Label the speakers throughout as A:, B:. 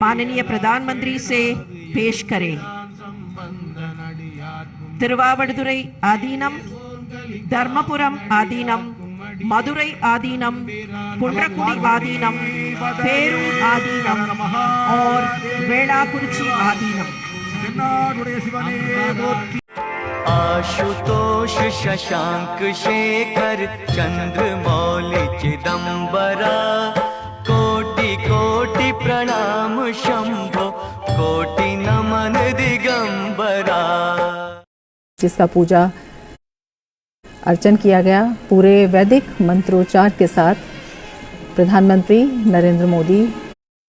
A: माननीय प्रधानमंत्री से पेश करें। तिरुवावडुरै आदीनम, धर्मपुरम आदीनम, मदुरै आदीनम, कुंड्रकुडी आदीनम, पेरूर आदीनम और वेलाकुरिची आदीनम।
B: आशुतोष शशांक शेखर चंद्रमौलि चिदंबरा, कोटि कोटि प्रणाम शंभो, कोटि नमन दिगंबरा।
C: जिसका पूजा अर्चन किया गया पूरे वैदिक मंत्रोच्चार के साथ प्रधानमंत्री नरेंद्र मोदी।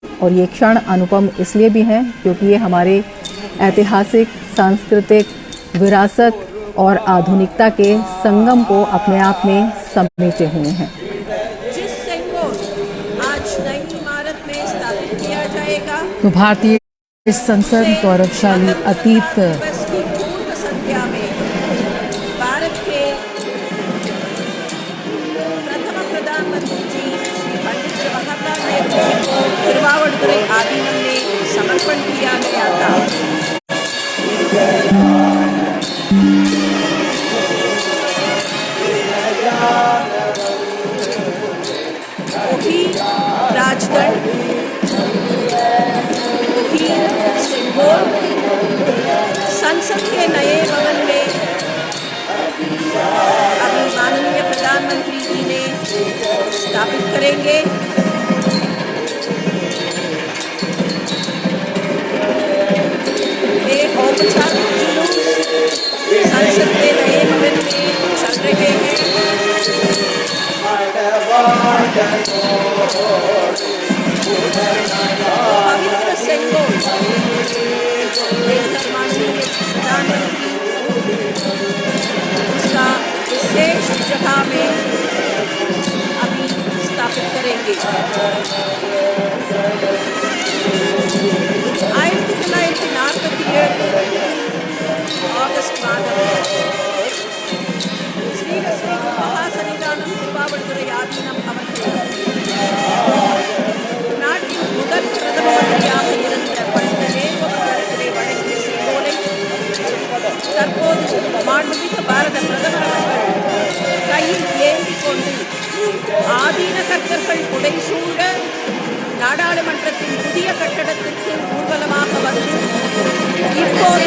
C: और ये क्षण अनुपम इसलिए भी हैं क्योंकि ये हमारे ऐतिहासिक, सांस्कृतिक विरासत और आधुनिकता के संगम को अपने आप में समेटे हुए हैं।
A: जिस सेंगोल आज नई इमारत में स्थापित किया जाएगा,
C: तो भारतीय संसद गौरवशाली अतीत
A: पूर्व संध्या में भारत के प्रथम प्रधानमंत्री जी श्री पंडित जवाहरलाल नेहरू जी को तिरुवावडुरै आदीनम में समर्पण किया गया था। राजदंड, सिंगोल संसद के नए भवन में अभी माननीय प्रधानमंत्री जी ने स्थापित करेंगे। एक औपचारिक जुलूस संसद के नए भवन में चल रहे हैं। पवित्र सेंगोल माननीय प्रधानमंत्री उसका विशेष जगह में अभी स्थापित करेंगे। 1947 ஆகஸ்ட் மாதம் ஸ்ரீ மகாசன்னிதானம் திருவாவடுதுறை ஆதீனம் அவர்கள் நாட்டின் முதல் பிரதம மந்திரியாக இருந்த பண்டித நேரு அவர்களிடையே வழங்கிய செங்கோலை தற்போது மாண்புமிகு பாரத பிரதமர் அவர்கள் கையில் ஏந்திக் கொண்டு ஆதீன கர்த்தர்கள் புடைசூழ நாடாளுமன்றத்தின் புதிய கட்டடத்திற்கு ஊர்வலமாக வந்து இப்போது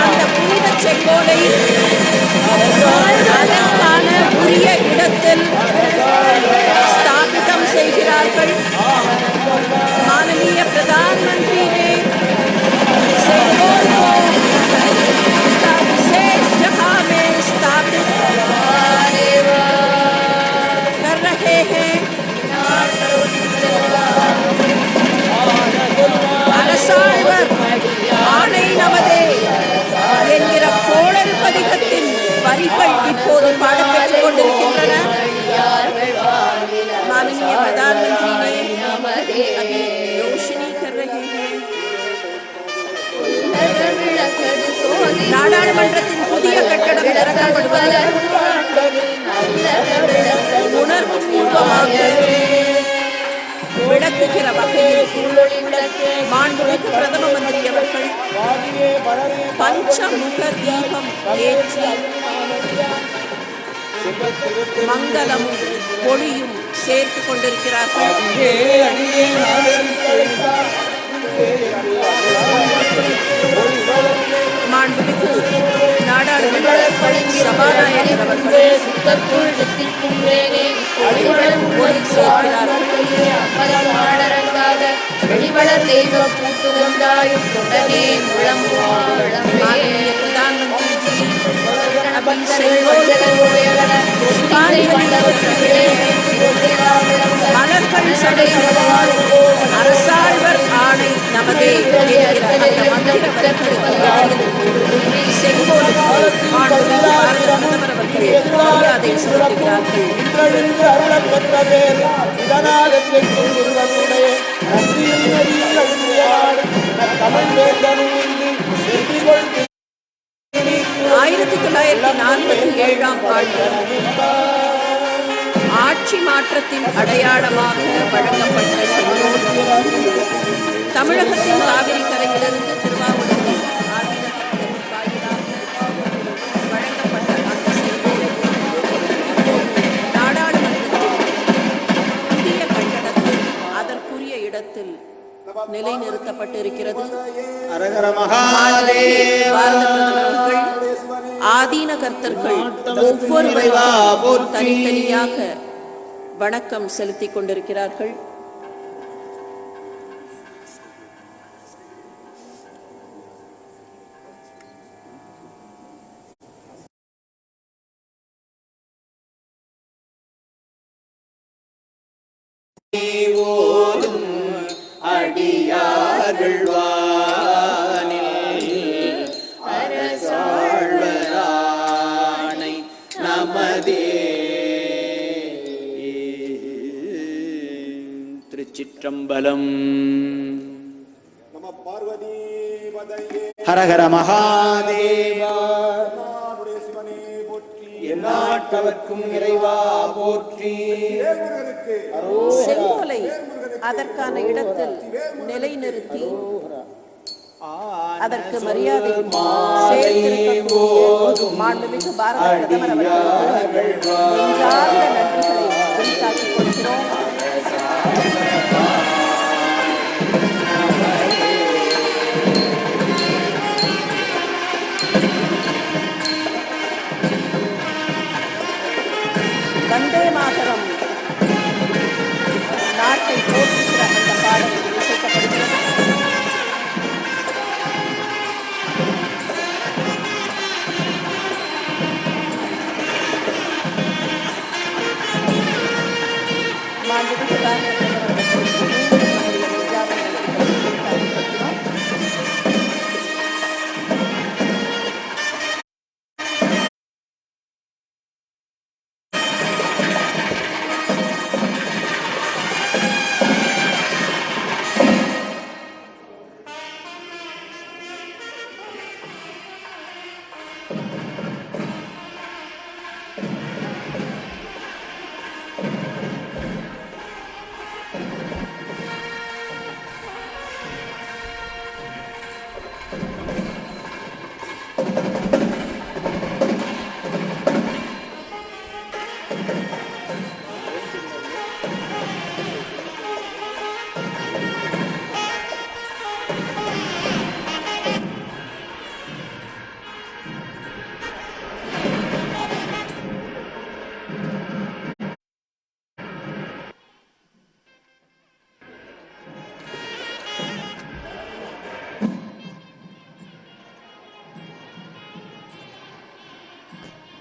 A: அந்த புனித செங்கோலை அதற்கான உரிய இடத்தில் स्थापितम செய்கிறார்கள்। माननीय प्रधानमंत्री ने सेंगोल को उसका विशेष जगह में स्थापित कर रहे हैं। அரசாழ்வர் ஆணை நமதே என்கிற கோளறு பதிகத்தின் வரிகள் இப்போது பாடப்பெற்றுக் கொண்டிருக்கின்றன। माननीय प्रधानमंत्री ने अभी रोशनी कर रहे हैं। நாடாளுமன்றத்தின் புதிய கட்டடம் திறக்கப்படுவது உணர்வுபூர்வமாக விளக்குகிற வகையில் மாண்புமிகு பிரதம மந்திரி அவர்கள் பஞ்சமுக தீபம் ஏற்றி மங்களமும் ஒளியும் சேர்த்து கொண்டிருக்கிறார்கள்। மாண்புமிகு நாடாளுமன்ற சபாநாயகர் அவர்கள் ஒளி சேர்க்கிறார்கள்। माननीय प्रधानमंत्री जी மலர்கள் சடைகளால் அரசாழ்வர் ஆணை நமதே செங்கோல் மரியாதை செலுத்துகிறார்கள்। ஆயிரத்தி 1947 ஆண்டு ஆட்சி மாற்றத்தின் அடையாளமாக வழங்கப்பட்ட செங்கோல் இடத்தில் நிலைநிறுத்தப்பட்டிருக்கிறது.
D: அரகர மகாதேவ
A: பாரத பிரதமர் அவர்கள் ஆதீன கர்த்தர்கள் ஒவ்வொருவரும் தனித்தனியாக வணக்கம் செலுத்திக் கொண்டிருக்கிறார்கள்.
D: ஓதும் அடியார்கள் வானில் அரசாழ்வரானை நமதே. திருச்சிற்றம்பலம்.
E: நம பார்வதி பதையே
D: ஹரஹர மகாதேவா.
E: நாடுடைய சிவனே போற்றி.
D: எந்நாட்டவர்க்கும் இறைவா போற்றி.
E: வேல்முருகனுக்கு
A: செங்கோலை அதற்கான இடத்தில் நிலைநிறுத்தி அதற்கு மரியாதை சேர்த்திருக்கக்கூடிய மாண்புமிகு பாரத பிரதமர் அவர்களுக்கு நெஞ்சார்ந்த நன்றிகளை உரித்தாக்கிக் கொள்கிறோம். வந்தே மாதரம் நாட்டை போற்றுகிற அந்த பாடல் இசைக்கப்படுகிறது. மாண்புமிகு பாரத பிரதமர் அவர்களுக்கு நம்முடைய நெஞ்சார்ந்த நன்றிகளை உரித்தாக்கிக் கொள்கிறோம்.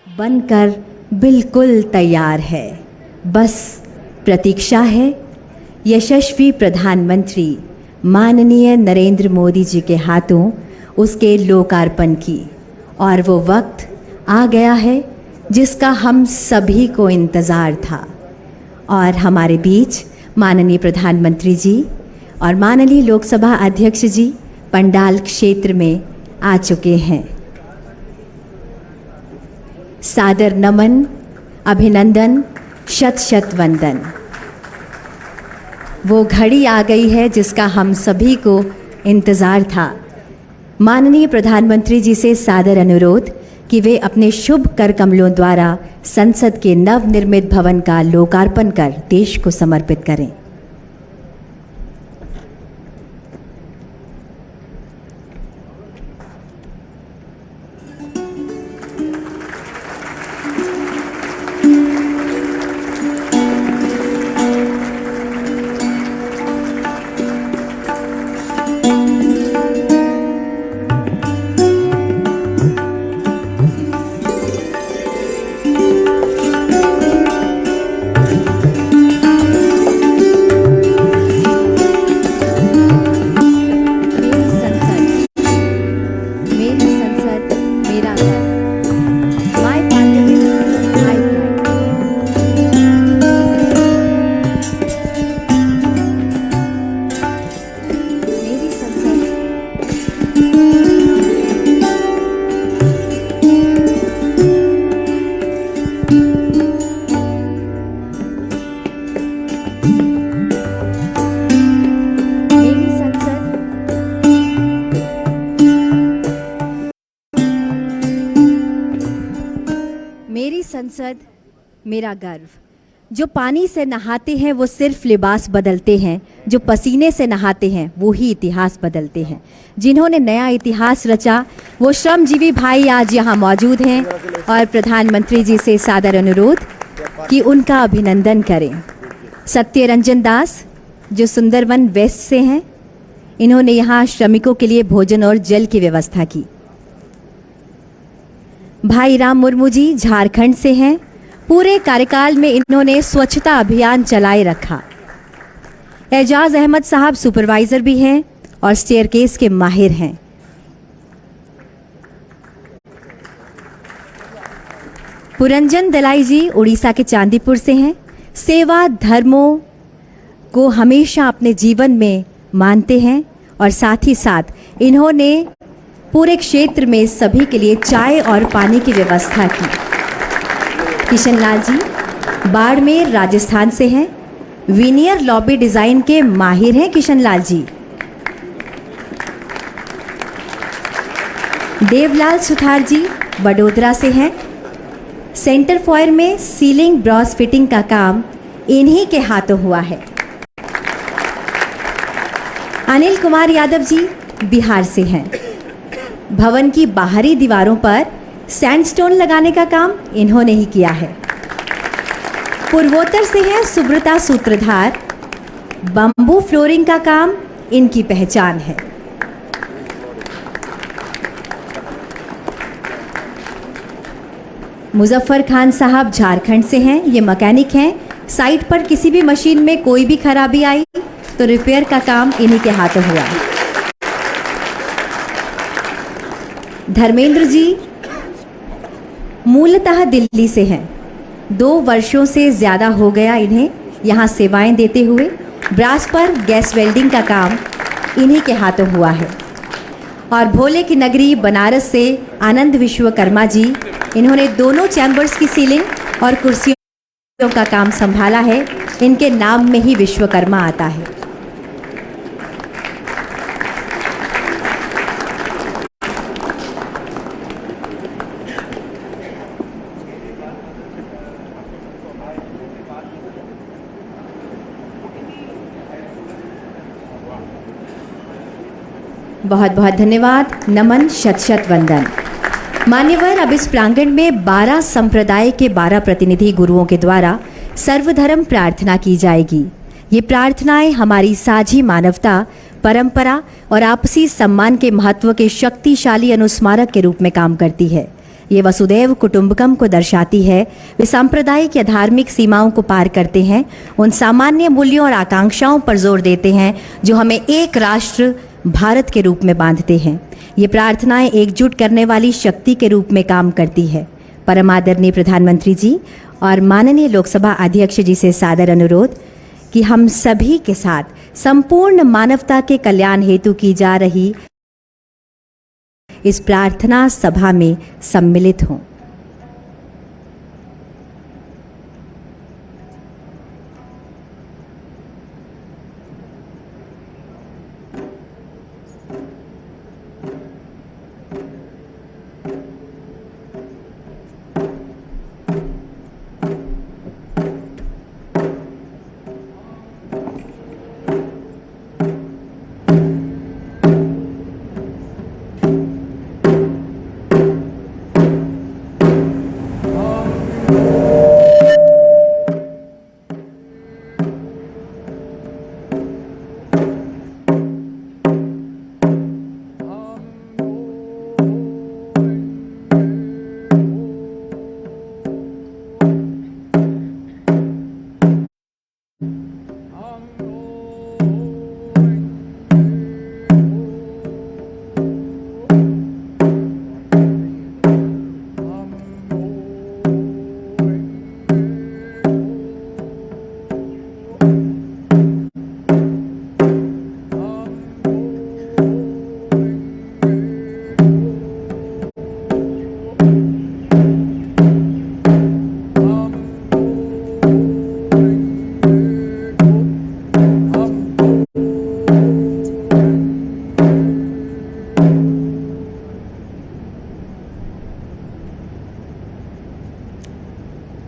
F: बनकर बिल्कुल तैयार है, बस प्रतीक्षा है यशस्वी प्रधानमंत्री माननीय नरेंद्र मोदी जी के हाथों उसके लोकार्पण की। और वो वक्त आ गया है जिसका हम सभी को इंतज़ार था। और हमारे बीच माननीय प्रधानमंत्री जी और माननीय लोकसभा अध्यक्ष जी पंडाल क्षेत्र में आ चुके हैं। सादर नमन, अभिनंदन, शत शत वंदन। वो घड़ी आ गई है जिसका हम सभी को इंतज़ार था। माननीय प्रधानमंत्री जी से सादर अनुरोध कि वे अपने शुभ कर कमलों द्वारा संसद के नवनिर्मित भवन का लोकार्पण कर देश को समर्पित करें। संसद मेरा गर्व। जो पानी से नहाते हैं वो सिर्फ लिबास बदलते हैं, जो पसीने से नहाते हैं वो ही इतिहास बदलते हैं। जिन्होंने नया इतिहास रचा वो श्रमजीवी भाई आज यहाँ मौजूद हैं और प्रधानमंत्री जी से सादर अनुरोध कि उनका अभिनंदन करें। सत्यरंजन दास जो सुंदरवन वेस्ट से हैं, इन्होंने यहाँ श्रमिकों के लिए भोजन और जल की व्यवस्था की। भाई राम मुर्मू जी झारखंड से हैं, पूरे कार्यकाल में इन्होंने स्वच्छता अभियान चलाए रखा। एजाज अहमद साहब सुपरवाइजर भी हैं और स्टेयरकेस के माहिर हैं। पुरंजन दलाई जी उड़ीसा के चांदीपुर से हैं, सेवा धर्मों को हमेशा अपने जीवन में मानते हैं और साथ ही साथ इन्होंने पूरे क्षेत्र में सभी के लिए चाय और पानी की व्यवस्था की। किशन लाल जी बाड़मेर राजस्थान से हैं, विनियर लॉबी डिजाइन के माहिर हैं किशन लाल जी। देवलाल सुथार जी वडोदरा से हैं, सेंटर फॉयर में सीलिंग ब्रॉस फिटिंग का काम इन्हीं के हाथों हुआ है। अनिल कुमार यादव जी बिहार से हैं, भवन की बाहरी दीवारों पर सैंडस्टोन लगाने का काम इन्होंने ही किया है। पूर्वोत्तर से हैं सुब्रता सूत्रधार, बम्बू फ्लोरिंग का काम इनकी पहचान है। मुजफ्फर खान साहब झारखंड से हैं, ये मैकेनिक हैं। साइट पर किसी भी मशीन में कोई भी खराबी आई तो रिपेयर का काम इन्हीं के हाथों हुआ। धर्मेंद्र जी मूलतः दिल्ली से हैं, 2 वर्षों से ज़्यादा हो गया इन्हें यहाँ सेवाएं देते हुए। ब्रास पर गैस वेल्डिंग का काम इन्हीं के हाथों हुआ है। और भोले की नगरी बनारस से आनंद विश्वकर्मा जी, इन्होंने दोनों चैम्बर्स की सीलिंग और कुर्सियों का काम संभाला है। इनके नाम में ही विश्वकर्मा आता है। बहुत बहुत धन्यवाद, नमन, शत शत वंदन। मान्यवर, अब इस प्रांगण में 12 संप्रदाय के 12 प्रतिनिधि गुरुओं के द्वारा सर्वधर्म प्रार्थना की जाएगी। ये प्रार्थनाएं हमारी साझी मानवता, परंपरा और आपसी सम्मान के महत्व के शक्तिशाली अनुस्मारक के रूप में काम करती है। ये वसुदैव कुटुंबकम को दर्शाती है। वे सांप्रदायिक या धार्मिक सीमाओं को पार करते हैं, उन सामान्य मूल्यों और आकांक्षाओं पर जोर देते हैं जो हमें एक राष्ट्र भारत के रूप में बांधते हैं। ये प्रार्थनाएं एकजुट करने वाली शक्ति के रूप में काम करती है। परम आदरणीय प्रधानमंत्री जी और माननीय लोकसभा अध्यक्ष जी से सादर अनुरोध कि हम सभी के साथ संपूर्ण मानवता के कल्याण हेतु की जा रही इस प्रार्थना सभा में सम्मिलित हों।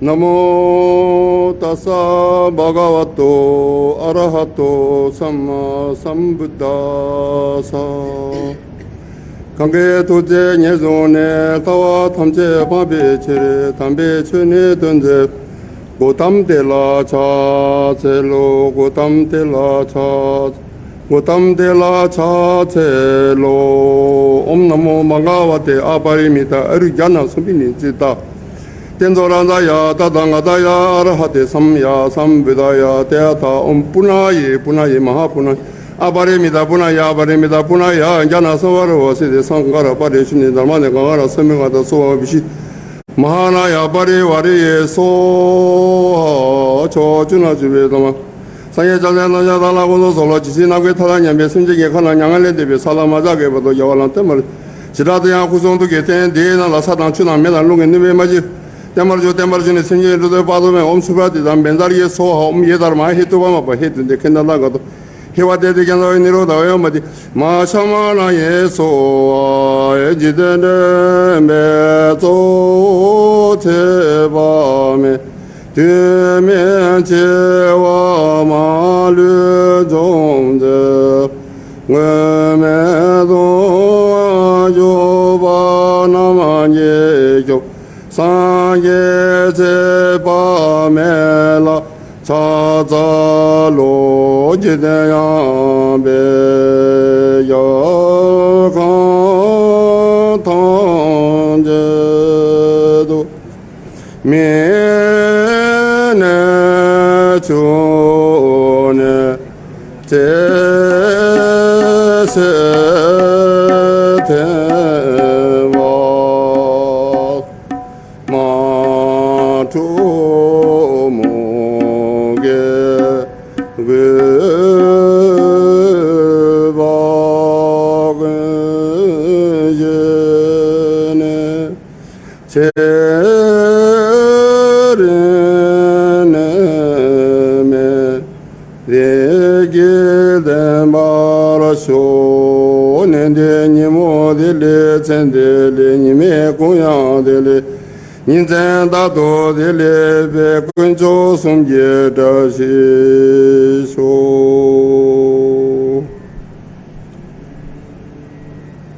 E: नमो
G: tassa bhagavato arahato samma sambuddhassa. Kange tuje nyezone tawa thamche babe chere tambe chune dunje gotam de la cha chelo gotam de la cha gotam de la cha chelo om namo bhagavate aparimita arujana sumini jita tenzoranzaya tadangadaya arahate samya samvedaya teata om punaye punaye mahapunaye aparimita punaya jana savaro sede sankara parishuni dharmane gangara samingata soha vishi Mahanaya Parivariye Soha Chojuna Juvedama Sanye Jazana Jadala Gozo Solo Chisina Gwetalanya Besinjiki Kana Nyangale Debe Salamazaga Bado Yawalan Temar Chirata Kuzondu Geten Dena La Satan Chuna Meda Lungi Nibe Maji Temarjo Temarjuni Sinje Rude Padome Om Subati Dan Benzariye Soha Om Yedar Mahitubama Bahit de Kendalagato Hiwate de Gano Niroda Yamadi Mashamana Yeso Ejidene Mezo Tebame Tumen Chewa Malu Jongze Ngemedo Joba Namanye Sanye Tebame 차자로 지대야 배여가 던제도 미네 주네 제세대와 마투 제르네메 레게데 마라쇼네데 니모데레 젠데레 니메 고야데레 닌젠다도데레 베군조 숨제다시소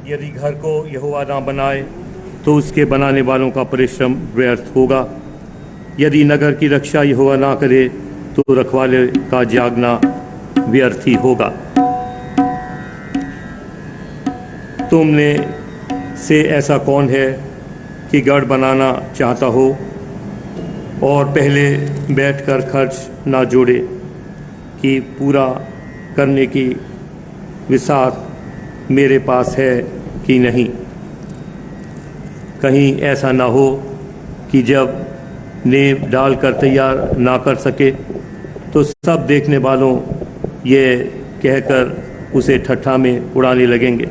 H: यदि घर को यहोवा ना बनाए तो उसके बनाने वालों का परिश्रम व्यर्थ होगा। यदि नगर की रक्षा यहोवा ना करे तो रखवाले का जागना व्यर्थ ही होगा। तुमने से ऐसा कौन है कि गढ़ बनाना चाहता हो और पहले बैठकर खर्च ना जोड़े कि पूरा करने की विसात मेरे पास है कि नहीं। कहीं ऐसा ना हो कि जब नींव डालकर तैयार ना कर सके तो सब देखने वालों ये कहकर उसे ठट्ठा में उड़ाने लगेंगे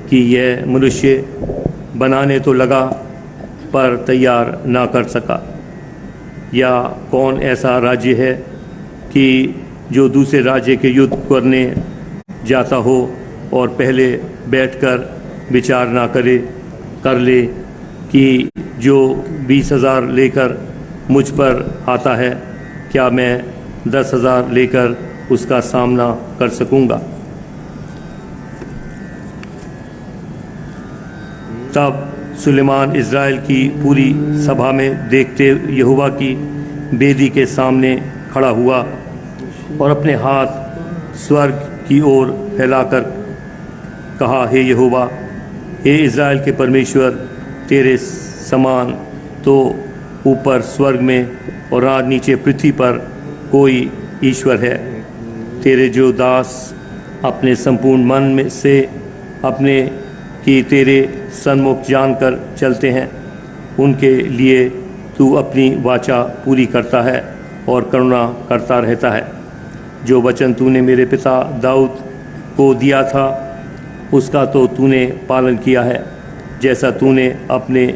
H: कि यह मनुष्य बनाने तो लगा पर तैयार ना कर सका। या कौन ऐसा राज्य है कि जो दूसरे राज्य के युद्ध करने जाता हो और पहले बैठकर विचार ना कर ले कि जो 20,000 लेकर मुझ पर आता है क्या मैं 10,000 लेकर उसका सामना कर सकूंगा। तब सुलेमान इज़राइल की पूरी सभा में देखते यहोवा की बेदी के सामने खड़ा हुआ और अपने हाथ स्वर्ग की ओर फैलाकर कहा, हे यहोवा, हे इज़राइल के परमेश्वर, तेरे समान तो ऊपर स्वर्ग में और आज नीचे पृथ्वी पर कोई ईश्वर है। तेरे जो दास अपने संपूर्ण मन में से अपने कि तेरे सन्मुख जानकर चलते हैं, उनके लिए तू अपनी वाचा पूरी करता है और करुणा करता रहता है। जो वचन तूने मेरे पिता दाऊद को दिया था उसका तो तूने पालन किया है। जैसा तूने अपने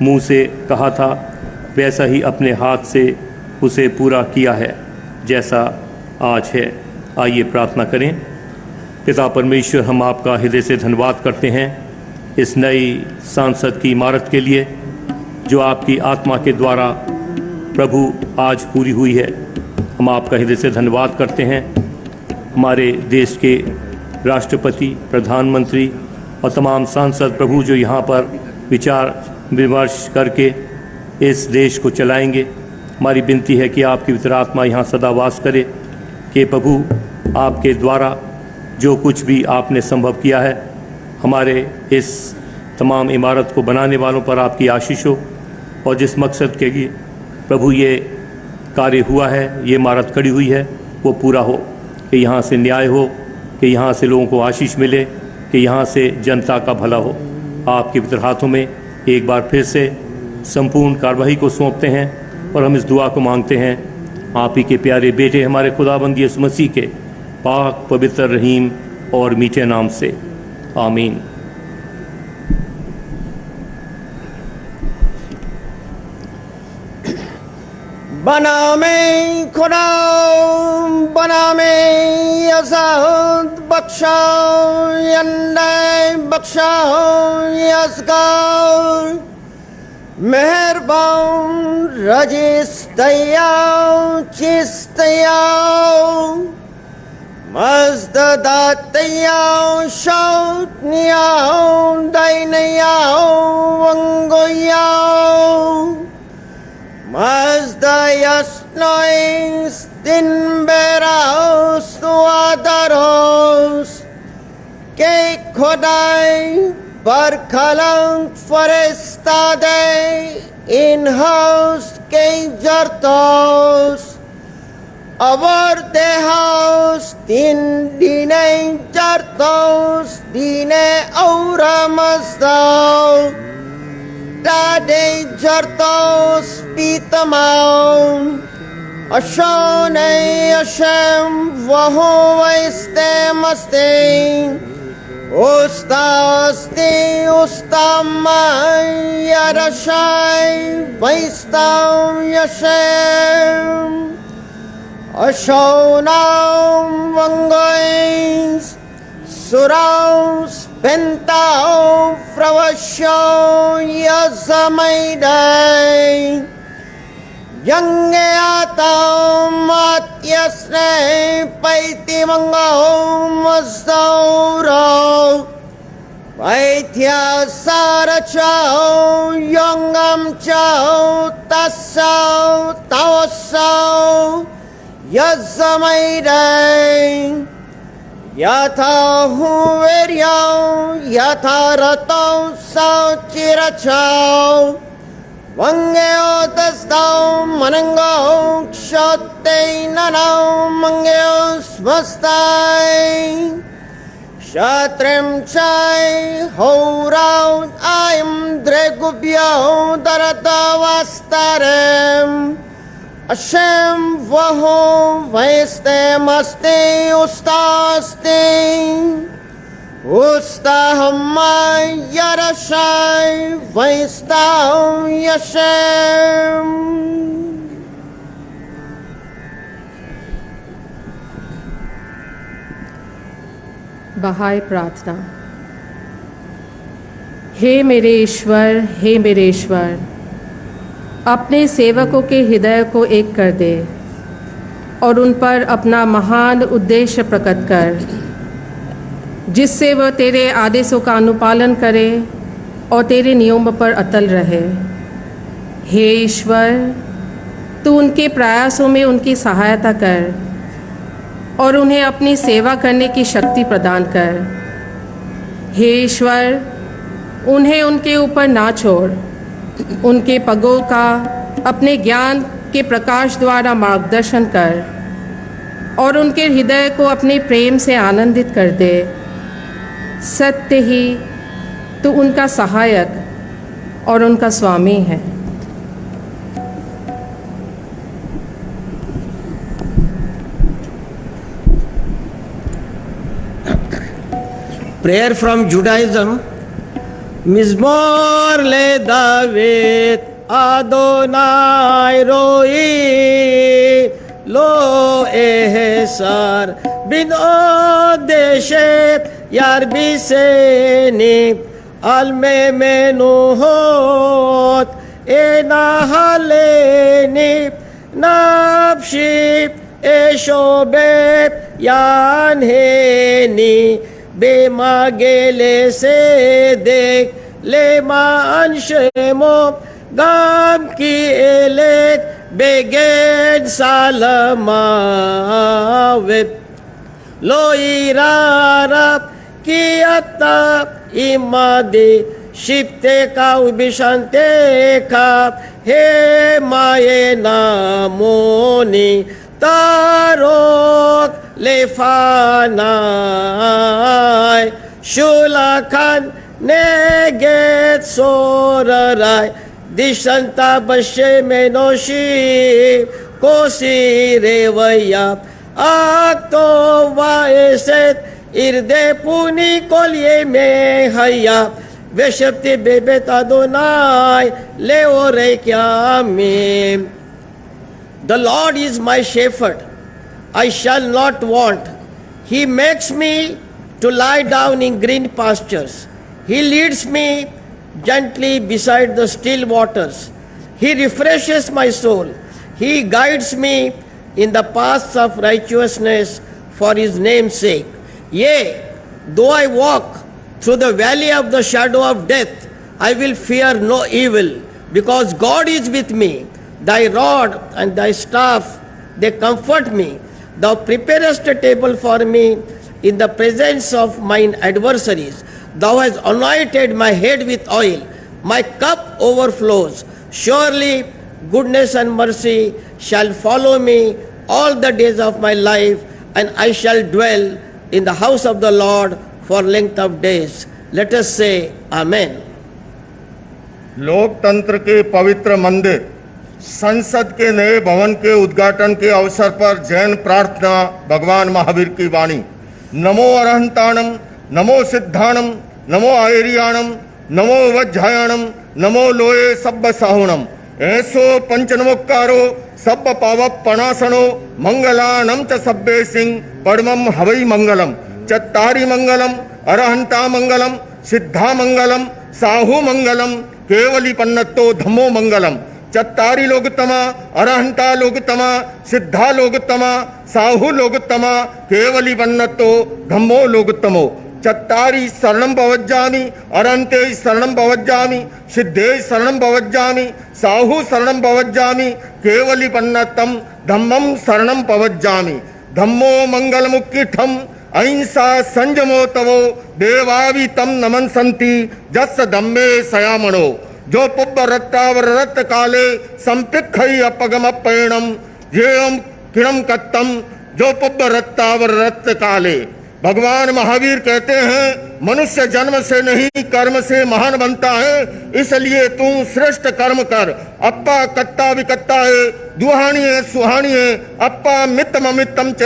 H: मुंह से कहा था वैसा ही अपने हाथ से उसे पूरा किया है जैसा आज है। आइए प्रार्थना करें। पिता परमेश्वर, हम आपका हृदय से धन्यवाद करते हैं इस नई संसद की इमारत के लिए जो आपकी आत्मा के द्वारा प्रभु आज पूरी हुई है। हम आपका हृदय से धन्यवाद करते हैं। हमारे देश के राष्ट्रपति, प्रधानमंत्री और तमाम सांसद प्रभु जो यहाँ पर विचार विमर्श करके इस देश को चलाएंगे, हमारी विनती है कि आपकी पवित्र आत्मा यहाँ सदा वास करे, कि प्रभु आपके द्वारा जो कुछ भी आपने संभव किया है, हमारे इस तमाम इमारत को बनाने वालों पर आपकी आशीष हो, और जिस मकसद के लिए प्रभु ये कार्य हुआ है, ये इमारत खड़ी हुई है, वो पूरा हो, कि यहाँ से न्याय हो, कि यहाँ से लोगों को आशीष मिले, कि यहाँ से जनता का भला हो। आपके पवित्र हाथों में एक बार फिर से संपूर्ण कार्रवाई को सौंपते हैं और हम इस दुआ को मांगते हैं आप ही के प्यारे बेटे हमारे खुदाबंद यीशु मसीह के पाक, पवित्र, रहीम और मीठे नाम से, आमीन।
D: बना में खुदा, बना में आजाद बख्शा, बख्शा यसगार, मेहरबान रजिस्तया चिस्तया, मज़दातया शौतनिया दैनया वंगोया, Mazdayasnois dinberaus tuadaros, que khodai barkalang forestade in-house que jartos, aborte house din dine jartos dine aura mazdao, Tade jartos pitamau, Ashone Hashem vahovaiste mastein, Ustaste ustamai yarashai vaistam Yashem, Ashonam vangois, Suraus Pentao Fravasho Yazamaidai Yangeatam Matyasne Paiti Mangao Mazauro Paitya Sarachao Yongam Chao Tasao Taosao Yazamaidai Yatha huveryao, yatha ratao sao chirachao, vangeo tasdao manangao kshote nanao mangeo svastai, shatrim chai hourao ayam dregubhyao daratavastarem, Hashem vaho vaiste maste ustaste, ustahamai yarashai vaistau Yashem.
I: बहाई प्रार्थना। हे मेरे ईश्वर, अपने सेवकों के हृदय को एक कर दे और उन पर अपना महान उद्देश्य प्रकट कर, जिससे वह तेरे आदेशों का अनुपालन करे और तेरे नियमों पर अटल रहे। हे ईश्वर, तू उनके प्रयासों में उनकी सहायता कर और उन्हें अपनी सेवा करने की शक्ति प्रदान कर। हे ईश्वर, उन्हें उनके ऊपर ना छोड़, उनके पगों का अपने ज्ञान के प्रकाश द्वारा मार्गदर्शन कर और उनके हृदय को अपने प्रेम से आनंदित कर दे। सत्य ही तू उनका सहायक और उनका स्वामी है।
D: Prayer from Judaism. Mizmor le David Adonai roi lo ehsar bin odeshet yarbiseni al menuhot Enahaleni Napshi Eshobe Yanheni Bemagele Sedek Lema Anshemo Gam Ki Elek Beged Salamavet Lo irarap Kiyata Imade Shipte ka ubishante ka He maye namoni Tarok lefanay Shulakan neget soraray Dishanta bashe menoshi Kosi revaya Akto vaeset Irde puni kolye me haya Veshapti bebet Adonai leore kyamim. The Lord is my shepherd, I shall not want. He makes me to lie down in green pastures. He leads me gently beside the still waters. He refreshes my soul. He guides me in the paths of righteousness for his name's sake. Yea, though I walk through the valley of the shadow of death, I will fear no evil, because God is with me. Thy rod and thy staff, they comfort me. Thou preparest a table for me in the presence of mine adversaries. Thou hast anointed my head with oil. My cup overflows. Surely goodness and mercy shall follow me all the days of my life, and I shall dwell in the house of the Lord for length of days. Let us say Amen.
G: लोकतंत्र के पवित्र मंदिर संसद के नए भवन के उद्घाटन के अवसर पर जैन प्रार्थना भगवान महावीर की वाणी। नमो अरहंताणम, नमो सिद्धाणम, नमो आयरियाणम, नमो वज्जायाणम, नमो लोये सब्ब साहुणम। ऐसो पंचनमोक्कारो सब्ब पावप पणासनो मंगलानम च सब्बे सिंह पड़मम हवई मंगलम। चत्तारी मंगलम, अरहंता मंगलम, सिद्धा मंगलम, साहु मंगलम, केवली पन्नत्तो धम्मो मंगलम। चत्तारी लोकतमा, अरहंता लोकतमा, सिद्धा लोकतमा, साहु लोकतमा, केवली पन्नत्तो धम्मो लोकतमो। चत्तारी शरणं भवज्जामि, अरहंते शरणं भवज्जामि, सिद्धे शरणं भवज्जामि, साहु शरणं भवज्जामि, केवली पन्नत्तम धम्मं शरणं भवज्जामि। धम्मो मंगलमुक्किठम अहिंसा संजमो तवो देवावि तम नमन संति जस धम्मे सयामणो। जो पुब्ब रत्तावर रत्त काले संपिखई अपगम पैणम येम किणम कत्तम जो पुब्ब रत्तावर रत्त काले। भगवान महावीर कहते हैं मनुष्य जन्म से नहीं कर्म से महान बनता है, इसलिए तू श्रेष्ठ कर्म कर। अप्पा कत्ता विकत्ता है, दुहानी है सुहानी है, अप्पा मित्तम अमित्तम च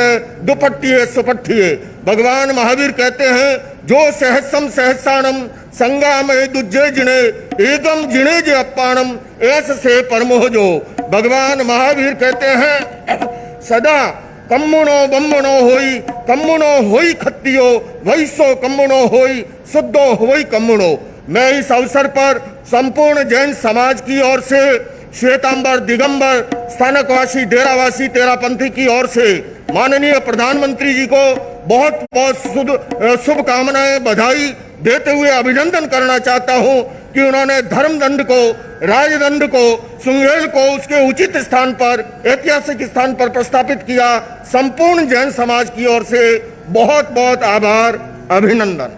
G: दुपट्टी है सुपट्टी है। भगवान महावीर कहते हैं जो सहस्रम सहस्राणम संगामय दुज्जे जिणे एकम जिणे जे अप्पाणम ऐस से परमोह जो। भगवान महावीर कहते हैं सदा कम्मुणो बम्मुणो होई, कम्मुणो होई खत्तियो, वैसो कम्मुणो होई, शुद्धो होई कम्मुणो। मैं इस अवसर पर संपूर्ण जैन समाज की ओर से, श्वेतांबर दिगंबर स्थानकवासी डेरावासी तेरापंथी की ओर से माननीय प्रधानमंत्री जी को बहुत बहुत शुभकामनाएं बधाई देते हुए अभिनंदन करना चाहता हूं कि उन्होंने धर्मदंड को, राजदंड को, सुंगेल को उसके उचित स्थान पर, ऐतिहासिक स्थान पर प्रस्थापित किया। संपूर्ण जैन समाज की ओर से बहुत बहुत आभार, अभिनंदन।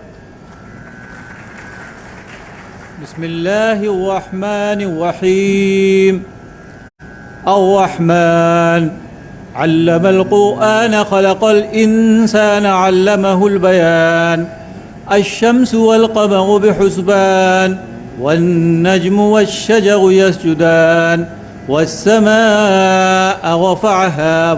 J: बिस्मिल्लाहिर्रहमानिर्रहीम। अर्रहमान अल्लमल कुरआन खलक़ल इंसान अल्लमहुल बयान। अश्शम्सु वल क़मरु बिहुस्बान वन्नज्मु वश्शजरु यस्जुदान वस्समाअ रफ़अहा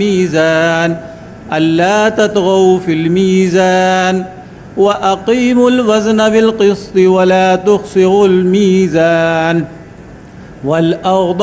J: मीज़ान अल्ला ततग़ौ फ़िल मीज़ान वअक़ीमुल वज़न बिल क़िस्ति वला तुख़सिरुल मीज़ान वल अर्ज़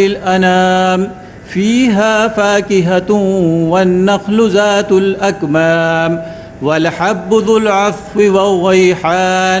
J: लिलअनाम फ़ीहा फ़ाकिहतुन वन्नख़्लु ज़ातुल अकमाम वलहब्बु ज़ुल अफ़्फ़ि वर्रैहान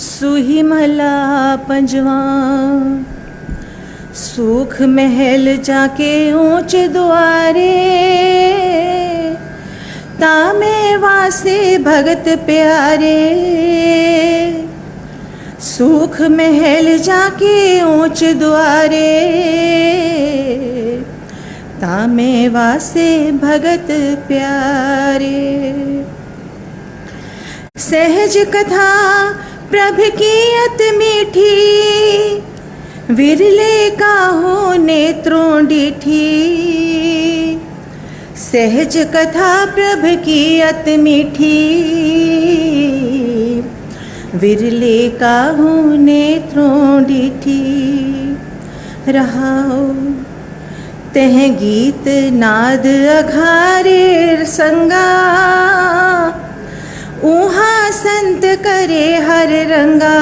A: सुही मला पंजवा सुख महल जाके ऊंच द्वारे तामे वासे भगत प्यारे सुख महल जाके ऊंच द्वारे तामे वासे भगत प्यारे सहज कथा प्रभ की अत मीठी विरले काहो नेत्रों डीठी सहज कथा प्रभ की अत मीठी विरले काहो नेत्रों डीठी रहाओ तह गीत नाद अघारे संगा ऊहा संत करे हर रंगा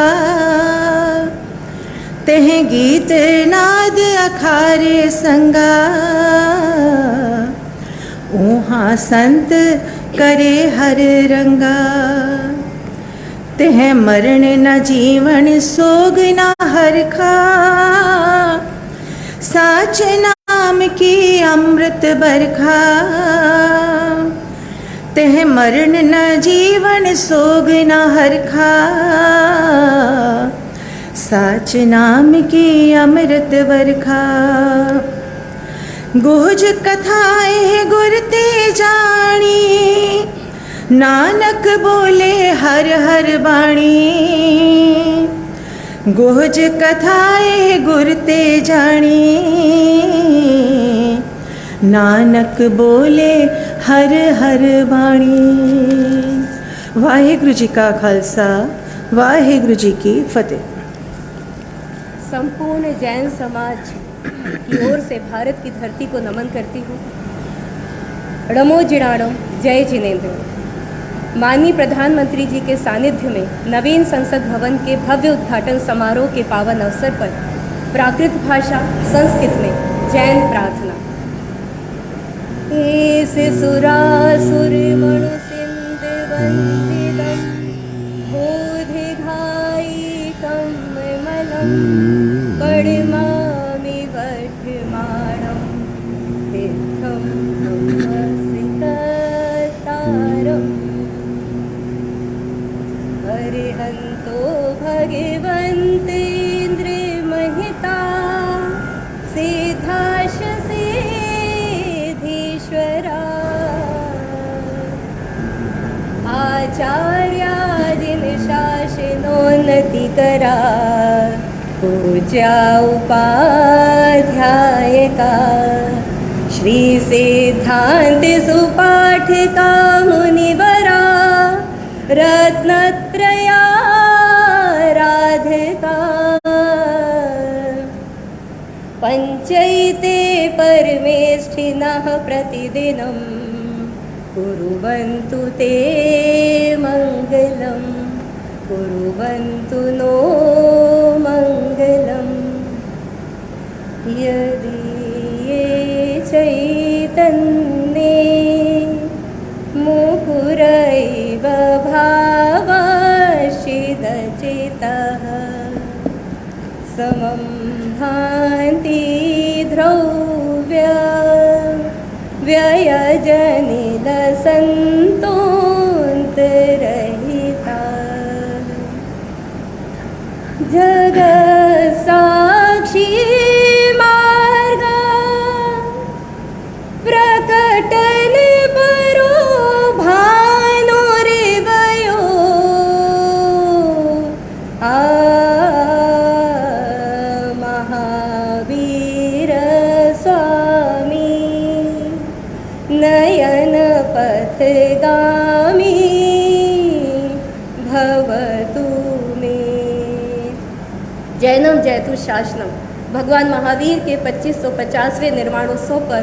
A: तह गीत नाद अखारे संगा ऊहा संत करे हर रंगा तह मरण न जीवन सोग न हरखा साच नाम की अमृत बरखा तह मरण न जीवन सोग न हरखा साच नाम की अमृत बरखा गुज कथाएं गुरते जानी नानक बोले हर हर बाणी गुज कथाएं गुरते जानी नानक बोले हर हर बाणी। वाहिगुरु जी का खालसा वाहिगुरु जी की फतेह।
K: संपूर्ण जैन समाज की ओर से भारत की धरती को नमन करती हूँ। णमो जिणाणम जय जिनेन्द्र। माननीय प्रधानमंत्री जी के सानिध्य में नवीन संसद भवन के भव्य उद्घाटन समारोह के पावन अवसर पर प्राकृत भाषा संस्कृत में जैन प्रार्थना। एस सुरासुर मणु सिंध वंदितम बोधिघायिकं मलम पड़मामि वर्धमानं तीर्थं ब्रह्मसिकतारम् अरिहन्तो भगवन्तेन्द्रियमहिता सिद्धाशसिद्धीश्वरा आचार्यादिशासिनोन्नतिकरा पूज्या उपाध्यायका श्री सिद्धांत सुपाठिका मुनिवरा रत्नत्रया राधिका पंचैते परमेष्ठिनः प्रतिदिनं कुर्वन्तु ते मङ्गलं कुर्वन्तु नो मङ्गलं यदि ये च समं भान्ति द्रव्य व्ययजनिलसन्तोऽन्तरहिता जगत्साक्षी मार्गा प्रकटन बरो भानुर्गयो महावीर स्वामी नयन पथगामी भवतु मे। जैनम जयतु शासनम भगवान महावीर के 2550वें निर्माणोत्सव पर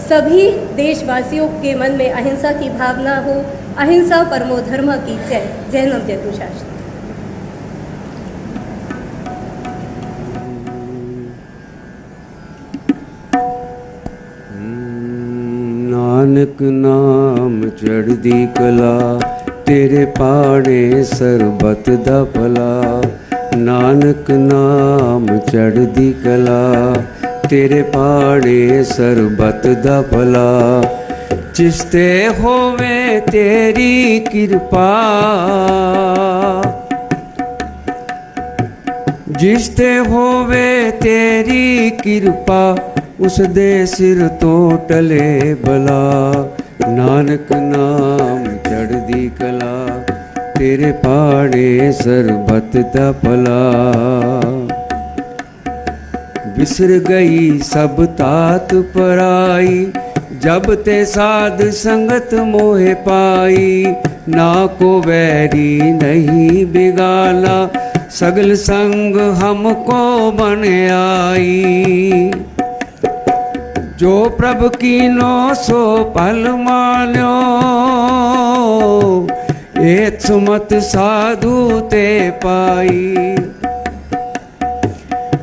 K: सभी देशवासियों के मन में अहिंसा की भावना हो। अहिंसा परमो धर्म की जय। जैनम जयतु शासनम।
L: नानक नाम चढ़दी कला तेरे पाड़े सरबत दा भला। नानक नाम चढ़दी कला तेरे पाड़े सरबत दा भला। जिसते होवे तेरी कृपा जिसते होवे तेरी कृपा उस दे सिर तो टले भला। नानक नाम चढ़दी कला तेरे पाड़े सरबत दा भला। बिसर गई सब तात पराई जब ते साध संगत मोहे पाई। ना को वैरी नहीं बिगाना सगल संग हमको बन आई। जो प्रभु कीनो सो पल मान्यो एक सुमत साधु ते पाई।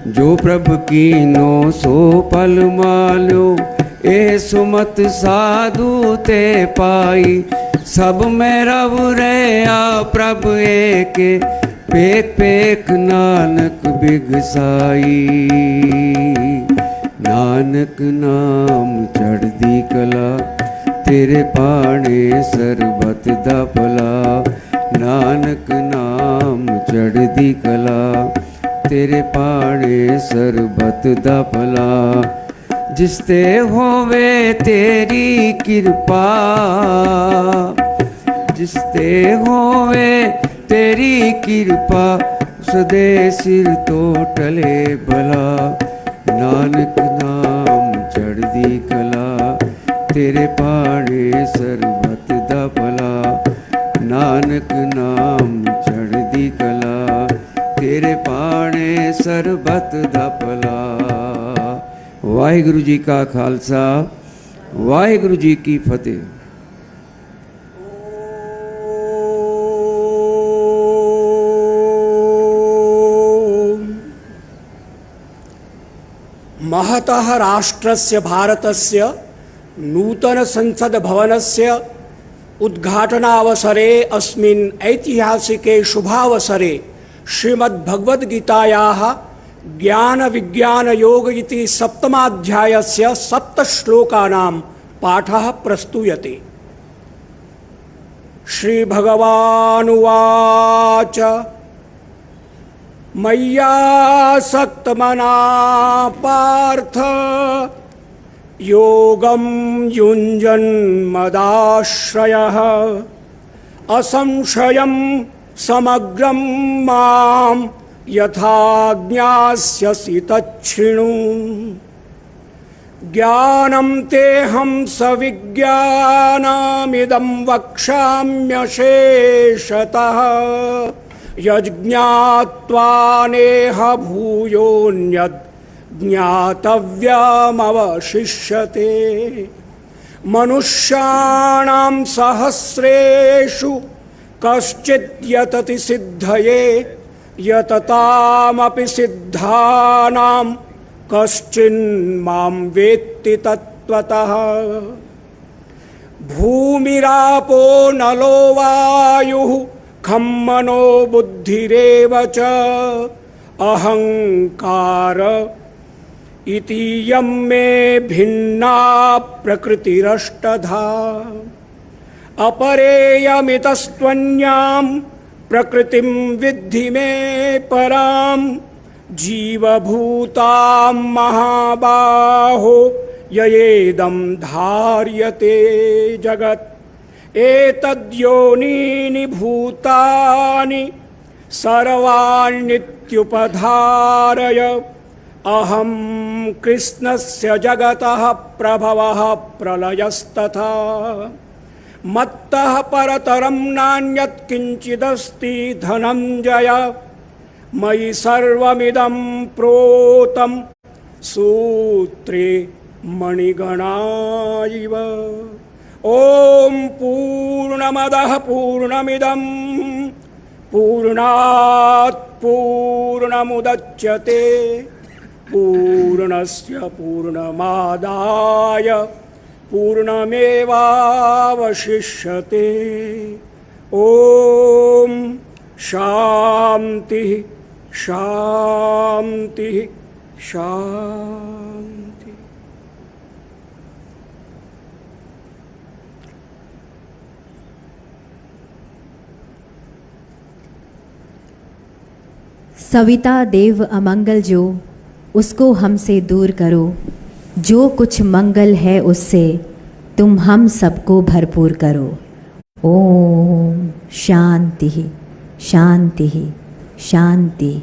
L: जो प्रभु कीनो सो पल मान्यो ए सुमत साधु ते पाई। सब में रव रहा प्रभु एक पेक पेक नानक बिगसाई। नानक नाम चढ़दी कला तेरे पाड़े सरबत दा भला। नानक नाम चढ़दी कला तेरे पाड़े सरबत दा भला। जिसते होवे तेरी कृपा जिसते होवे तेरी कृपा सदे सिर तो टले भला। नानक नाम चढ़दी कला तेरे पाड़े सरबत दा भला। नानक नाम चढ़दी कला तेरे पाड़े सरबत दा भला। वाहिगुरु जी का खालसा वाहिगुरु जी की फतेह।
M: महतः राष्ट्रस्य भारतस्य नूतन संसद भवनस्य उद्घाटनावसरे अस्मिन् ऐतिहासिके शुभावसरे श्रीमद्भगवद्गीतायाः ज्ञान विज्ञान योग इति सप्तमाध्यायस्य 7 श्लोकानां पाठः प्रस्तूयते। श्रीभगवानुवाच मय्यासक्तमना पार्थ योगं युञ्जन्मदाश्रयः असंशयं समग्रं मां यथा ज्ञास्यसि तच्छृणु। ज्ञानं तेऽहं सविज्ञानमिदं वक्ष्याम्यशेषतः यज्ञात्वा नेह भूयोऽन्यद् ज्ञातव्यमवशिष्यते। मनुष्याणां सहस्रेषु कश्चिद् यतति सिद्धये यततामपि सिद्धानां कश्चिन्मां वेत्ति तत्त्वतः। भूमिरापो नलो वायुः खं मनो बुद्धिरेव च अहंकार इतीयं मे भिन्ना प्रकृतिरष्टधा अपरेयमितस्त्वन्यां प्रकृतिं विद्धि मे परां जीवभूतां महाबाहो ययेदं धार्यते जगत् एतद्योनीनि भूतानि सर्वाण्नित्युपधारय अहं कृष्णस्य जगतः प्रभवः प्रलयस्तथा मत्तः परतरं नान्यत् किञ्चिदस्ति धनञ्जय मयि सर्वमिदं प्रोतं सूत्रे मणिगणा इव। ॐ पूर्णमदः पूर्णमिदं पूर्णात् पूर्णमुदच्यते पूर्णस्य पूर्णमादाय पूर्णमेवावशिष्यते। ॐ शान्तिः शान्तिः शान्तिः।
F: सविता देव अमंगल जो, उसको हमसे दूर करो। जो कुछ मंगल है उससे तुम हम सबको भरपूर करो। ओम शांति शांति शांति।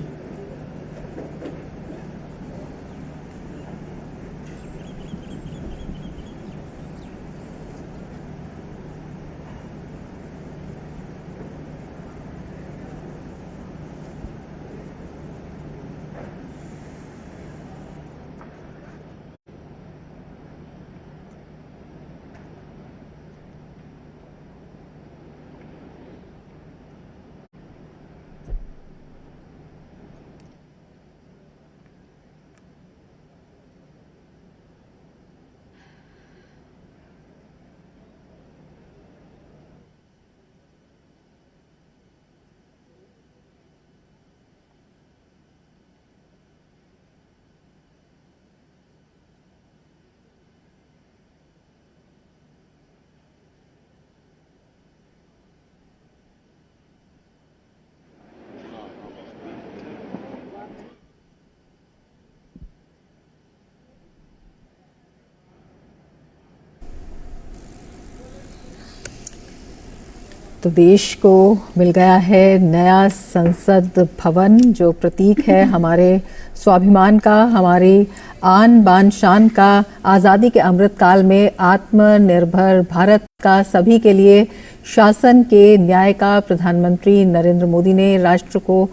C: तो देश को मिल गया है नया संसद भवन, जो प्रतीक है हमारे स्वाभिमान का, हमारी आन बान शान का, आज़ादी के अमृत काल में आत्मनिर्भर भारत का, सभी के लिए शासन के न्याय का प्रधानमंत्री नरेंद्र मोदी ने राष्ट्र को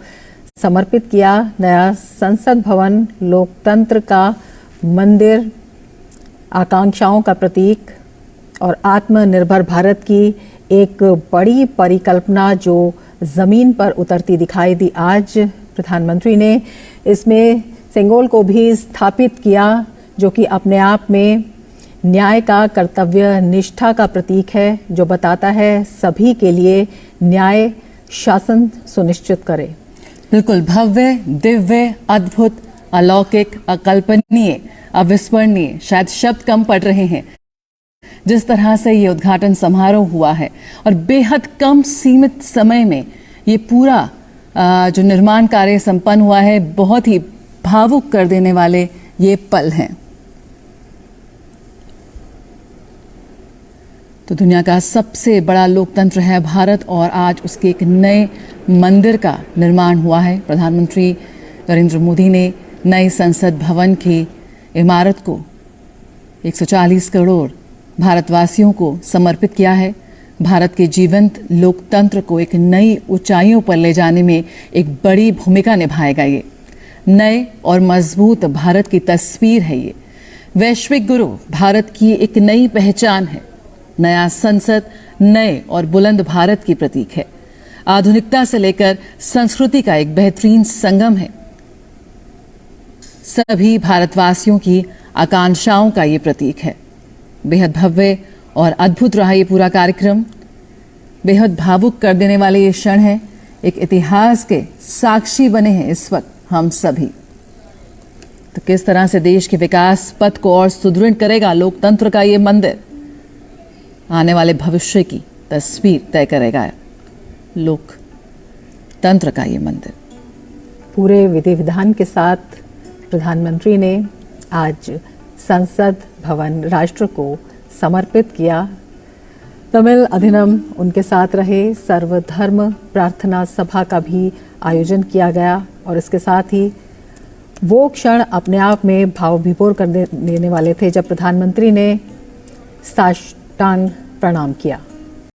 C: समर्पित किया। नया संसद भवन लोकतंत्र का मंदिर, आकांक्षाओं का प्रतीक और आत्मनिर्भर भारत की एक बड़ी परिकल्पना जो ज़मीन पर उतरती दिखाई दी। आज प्रधानमंत्री ने इसमें सेंगोल को भी स्थापित किया, जो कि अपने आप में न्याय का, कर्तव्य निष्ठा का प्रतीक है, जो बताता है सभी के लिए न्याय शासन सुनिश्चित करे।
N: बिल्कुल भव्य, दिव्य, अद्भुत, अलौकिक, अकल्पनीय, अविस्मरणीय, शायद शब्द कम पड़ रहे हैं जिस तरह से ये उद्घाटन समारोह हुआ है, और बेहद कम सीमित समय में ये पूरा जो निर्माण कार्य संपन्न हुआ है, बहुत ही भावुक कर देने वाले ये पल हैं। तो दुनिया का सबसे बड़ा लोकतंत्र है भारत, और आज उसके एक नए मंदिर का निर्माण हुआ है। प्रधानमंत्री नरेंद्र मोदी ने नए संसद भवन की इमारत को 140 करोड़ भारतवासियों को समर्पित किया है। भारत के जीवंत लोकतंत्र को एक नई ऊंचाइयों पर ले जाने में एक बड़ी भूमिका निभाएगा। ये नए और मजबूत भारत की तस्वीर है। ये वैश्विक गुरु भारत की एक नई पहचान है। नया संसद नए और बुलंद भारत की प्रतीक है। आधुनिकता से लेकर संस्कृति का एक बेहतरीन संगम है। सभी भारतवासियों की आकांक्षाओं का ये प्रतीक है। बेहद भव्य और अद्भुत रहा ये पूरा कार्यक्रम। बेहद भावुक कर देने वाले ये क्षण है। एक इतिहास के साक्षी बने हैं इस वक्त हम सभी। तो किस तरह से देश के विकास पथ को और सुदृढ़ करेगा लोकतंत्र का ये मंदिर, आने वाले भविष्य की तस्वीर तय करेगा लोकतंत्र का ये मंदिर।
C: पूरे विधि विधान के साथ प्रधानमंत्री ने आज संसद भवन राष्ट्र को समर्पित किया। तमिल अधिनम उनके साथ रहे। सर्वधर्म प्रार्थना सभा का भी आयोजन किया गया और इसके साथ ही वो क्षण अपने आप में भाव विभोर कर देने वाले थे जब प्रधानमंत्री ने साष्टांग प्रणाम किया।